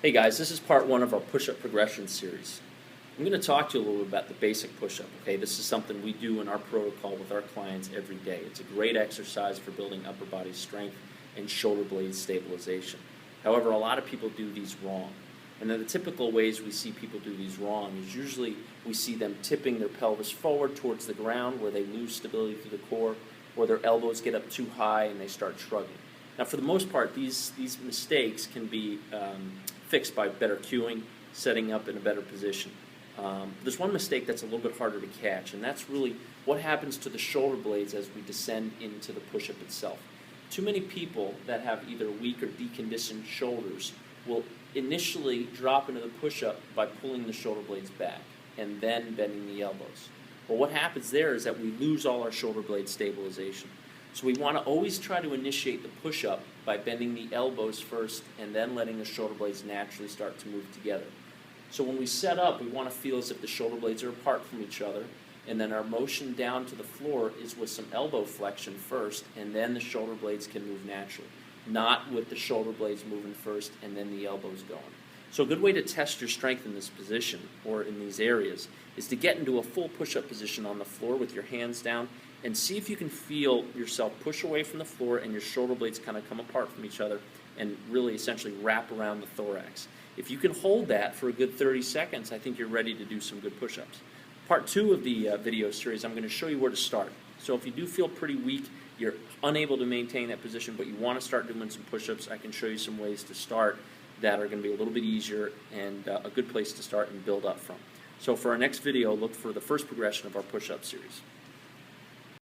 Hey guys, this is part one of our push-up progression series. I'm going to talk to you a little bit about the basic push-up. Okay, this is something we do in our protocol with our clients every day. It's a great exercise for building upper body strength and shoulder blade stabilization. However, a lot of people do these wrong. And then the typical ways we see people do these wrong is usually we see them tipping their pelvis forward towards the ground where they lose stability through the core, or their elbows get up too high and they start shrugging. Now, for the most part, these mistakes can be fixed by better cueing, setting up in a better position. There's one mistake that's a little bit harder to catch, and that's really what happens to the shoulder blades as we descend into the push-up itself. Too many people that have either weak or deconditioned shoulders will initially drop into the push-up by pulling the shoulder blades back and then bending the elbows. Well, what happens there is that we lose all our shoulder blade stabilization. So we want to always try to initiate the push-up by bending the elbows first and then letting the shoulder blades naturally start to move together. So when we set up, we want to feel as if the shoulder blades are apart from each other, and then our motion down to the floor is with some elbow flexion first, and then the shoulder blades can move naturally, not with the shoulder blades moving first and then the elbows going. So a good way to test your strength in this position or in these areas is to get into a full push-up position on the floor with your hands down and see if you can feel yourself push away from the floor and your shoulder blades kind of come apart from each other and really essentially wrap around the thorax. If you can hold that for a good 30 seconds, I think you're ready to do some good push-ups. Part two of the video series, I'm going to show you where to start. So if you do feel pretty weak, you're unable to maintain that position, but you want to start doing some push-ups, I can show you some ways to start that are going to be a little bit easier and a good place to start and build up from. So for our next video, look for the first progression of our push-up series.